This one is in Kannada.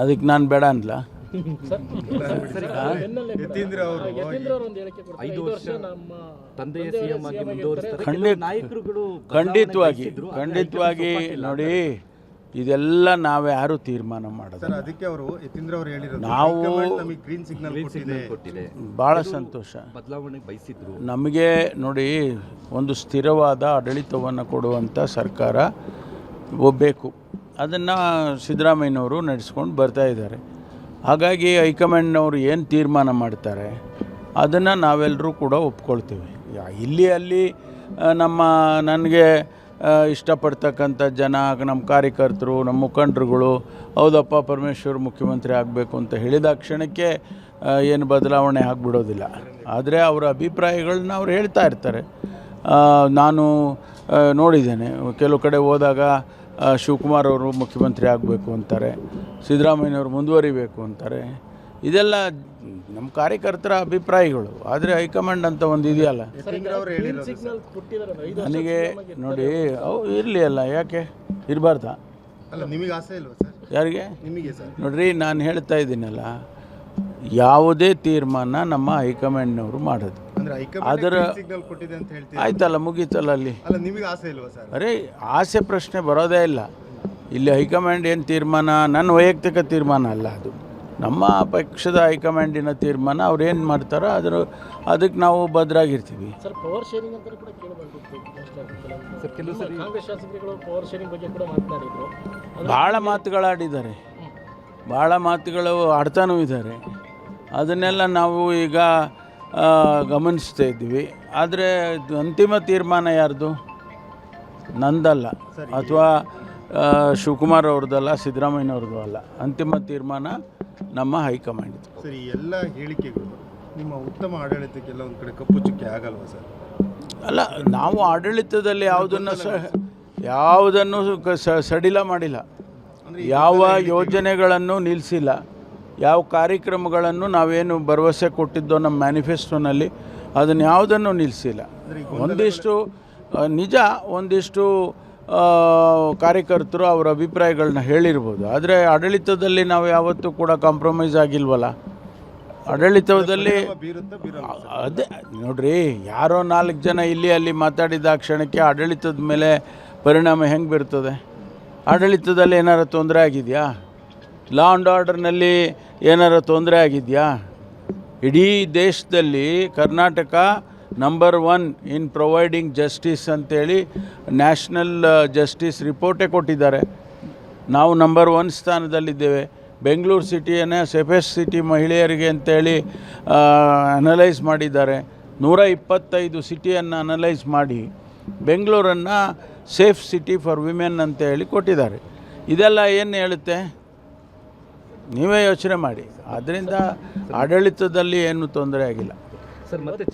ಅದಕ್ಕೆ ನಾನು ಬೇಡ ಅನ್ಲ. ಖಂಡಿತವಾಗಿ ನೋಡಿ, ಇದೆಲ್ಲ ನಾವ್ಯಾರು ತೀರ್ಮಾನ ಮಾಡೋದು. ನಾವು ಭಾಳ ಸಂತೋಷ. ನಮಗೆ ನೋಡಿ, ಒಂದು ಸ್ಥಿರವಾದ ಆಡಳಿತವನ್ನು ಕೊಡುವಂಥ ಸರ್ಕಾರ ಬೇಕು. ಅದನ್ನು ಸಿದ್ದರಾಮಯ್ಯನವರು ನಡೆಸ್ಕೊಂಡು ಬರ್ತಾ ಇದ್ದಾರೆ. ಹಾಗಾಗಿ ಹೈಕಮಾಂಡ್ನವರು ಏನು ತೀರ್ಮಾನ ಮಾಡ್ತಾರೆ ಅದನ್ನು ನಾವೆಲ್ಲರೂ ಕೂಡ ಒಪ್ಕೊಳ್ತೀವಿ. ಇಲ್ಲಿ ಅಲ್ಲಿ ನನಗೆ ಇಷ್ಟಪಡ್ತಕ್ಕಂಥ ಜನ, ನಮ್ಮ ಕಾರ್ಯಕರ್ತರು, ನಮ್ಮ ಮುಖಂಡರುಗಳು ಹೌದಪ್ಪ ಪರಮೇಶ್ವರ್ ಮುಖ್ಯಮಂತ್ರಿ ಆಗಬೇಕು ಅಂತ ಹೇಳಿದ ಕ್ಷಣಕ್ಕೆ ಏನು ಬದಲಾವಣೆ ಆಗಿಬಿಡೋದಿಲ್ಲ. ಆದರೆ ಅವರ ಅಭಿಪ್ರಾಯಗಳನ್ನ ಅವ್ರು ಹೇಳ್ತಾ ಇರ್ತಾರೆ. ನಾನು ನೋಡಿದ್ದೇನೆ, ಕೆಲವು ಕಡೆ ಹೋದಾಗ ಶಿವಕುಮಾರ್ ಅವರು ಮುಖ್ಯಮಂತ್ರಿ ಆಗಬೇಕು ಅಂತಾರೆ, ಸಿದ್ದರಾಮಯ್ಯನವರು ಮುಂದುವರಿಬೇಕು ಅಂತಾರೆ. ಇದೆಲ್ಲ ನಮ್ಮ ಕಾರ್ಯಕರ್ತರ ಅಭಿಪ್ರಾಯಗಳು. ಆದರೆ ಹೈಕಮಾಂಡ್ ಅಂತ ಒಂದು ಇದೆಯಲ್ಲ, ನನಗೆ ನೋಡಿ ಅವು ಇರಲಿ ಅಲ್ಲ, ಯಾಕೆ ಇರಬಾರ್ದಾ? ಯಾರಿಗೆ? ನೋಡ್ರಿ, ನಾನು ಹೇಳ್ತಾ ಇದ್ದೀನಲ್ಲ, ಯಾವುದೇ ತೀರ್ಮಾನ ನಮ್ಮ ಹೈಕಮಾಂಡ್ನವರು ಮಾಡೋದು. ಅದರ ಆಯ್ತಲ್ಲ, ಮುಗೀತಲ್ಲ ಅಲ್ಲಿ. ಅರೆ, ಆಸೆ ಪ್ರಶ್ನೆ ಬರೋದೇ ಇಲ್ಲ ಇಲ್ಲಿ. ಹೈಕಮಾಂಡ್ ಏನು ತೀರ್ಮಾನ ನನ್ನ ವೈಯಕ್ತಿಕ ತೀರ್ಮಾನ ಅಲ್ಲ, ಅದು ನಮ್ಮ ಪಕ್ಷದ ಹೈಕಮಾಂಡಿನ ತೀರ್ಮಾನ. ಅವ್ರು ಏನು ಮಾಡ್ತಾರೋ ಅದಕ್ಕೆ ನಾವು ಬದ್ಧರಾಗಿರ್ತೀವಿ. ಭಾಳ ಮಾತುಗಳಾಡಿದ್ದಾರೆ, ಭಾಳ ಮಾತುಗಳು ಆಡ್ತಾನೂ ಇದ್ದಾರೆ. ಅದನ್ನೆಲ್ಲ ನಾವು ಈಗ ಗಮನಿಸ್ತಾ ಇದ್ದೀವಿ. ಆದರೆ ಅಂತಿಮ ತೀರ್ಮಾನ ಯಾರ್ದು? ನಂದಲ್ಲ, ಅಥವಾ ಶಿವಕುಮಾರ್ ಅವ್ರದ್ದಲ್ಲ, ಸಿದ್ದರಾಮಯ್ಯನವ್ರದ್ದು ಅಲ್ಲ. ಅಂತಿಮ ತೀರ್ಮಾನ ನಮ್ಮ ಹೈಕಮಾಂಡ್. ಸರ್, ಈ ಎಲ್ಲ ಹೇಳಿಕೆಗಳು ನಿಮ್ಮ ಉತ್ತಮ ಆಡಳಿತಕ್ಕೆಲ್ಲ ಒಂದು ಕಡೆ ಕಪ್ಪು ಚುಕ್ಕೆ ಆಗಲ್ವಾ ಸರ್? ಅಲ್ಲ, ನಾವು ಆಡಳಿತದಲ್ಲಿ ಯಾವುದನ್ನು ಸಡಿಲ ಮಾಡಿಲ್ಲ, ಯಾವ ಯೋಜನೆಗಳನ್ನು ನಿಲ್ಲಿಸಿಲ್ಲ, ಯಾವ ಕಾರ್ಯಕ್ರಮಗಳನ್ನು ನಾವೇನು ಭರವಸೆ ಕೊಟ್ಟಿದ್ದೋ ನಮ್ಮ ಮ್ಯಾನಿಫೆಸ್ಟೋನಲ್ಲಿ ಅದನ್ನು ಯಾವುದನ್ನು ನಿಲ್ಲಿಸಿಲ್ಲ. ಒಂದಿಷ್ಟು ನಿಜ, ಒಂದಿಷ್ಟು ಕಾರ್ಯಕರ್ತರು ಅವರ ಅಭಿಪ್ರಾಯಗಳನ್ನ ಹೇಳಿರ್ಬೋದು. ಆದರೆ ಆಡಳಿತದಲ್ಲಿ ನಾವು ಯಾವತ್ತೂ ಕೂಡ ಕಾಂಪ್ರಮೈಸ್ ಆಗಿಲ್ವಲ್ಲ. ಆಡಳಿತದಲ್ಲಿ ಅದೇ ನೋಡ್ರಿ, ಯಾರೋ 4 ಜನ ಇಲ್ಲಿ ಅಲ್ಲಿ ಮಾತಾಡಿದ ಕ್ಷಣಕ್ಕೆ ಆಡಳಿತದ ಮೇಲೆ ಪರಿಣಾಮ ಹೆಂಗೆ ಬೀರ್ತದೆ? ಆಡಳಿತದಲ್ಲಿ ಏನಾರು ತೊಂದರೆ ಆಗಿದೆಯಾ? ಲಾ ಆ್ಯಂಡ್ ಆರ್ಡರ್ನಲ್ಲಿ ಏನಾರು ತೊಂದರೆ ಆಗಿದೆಯಾ? ಇಡೀ ದೇಶದಲ್ಲಿ ಕರ್ನಾಟಕ ನಂಬರ್ 1 ಇನ್ ಪ್ರೊವೈಡಿಂಗ್ ಜಸ್ಟಿಸ್ ಅಂತೇಳಿ ನ್ಯಾಷನಲ್ ಜಸ್ಟಿಸ್ ರಿಪೋರ್ಟೇ ಕೊಟ್ಟಿದ್ದಾರೆ. ನಾವು ನಂಬರ್ 1 ಸ್ಥಾನದಲ್ಲಿದ್ದೇವೆ. ಬೆಂಗಳೂರು ಸಿಟಿಯನ್ನು ಸೇಫೆಸ್ಟ್ ಸಿಟಿ ಮಹಿಳೆಯರಿಗೆ ಅಂತೇಳಿ ಅನಲೈಸ್ ಮಾಡಿದ್ದಾರೆ. 125 ಸಿಟಿಯನ್ನು ಅನಲೈಸ್ ಮಾಡಿ ಬೆಂಗಳೂರನ್ನು ಸೇಫ್ ಸಿಟಿ ಫಾರ್ ವಿಮೆನ್ ಅಂತ ಹೇಳಿ ಕೊಟ್ಟಿದ್ದಾರೆ. ಇದೆಲ್ಲ ಏನು ಹೇಳುತ್ತೆ? ನೀವೇ ಯೋಚನೆ ಮಾಡಿ. ಆದ್ದರಿಂದ ಆಡಳಿತದಲ್ಲಿ ಏನು ತೊಂದರೆ ಆಗಿಲ್ಲ ಸರ್. ಮತ್ತೆ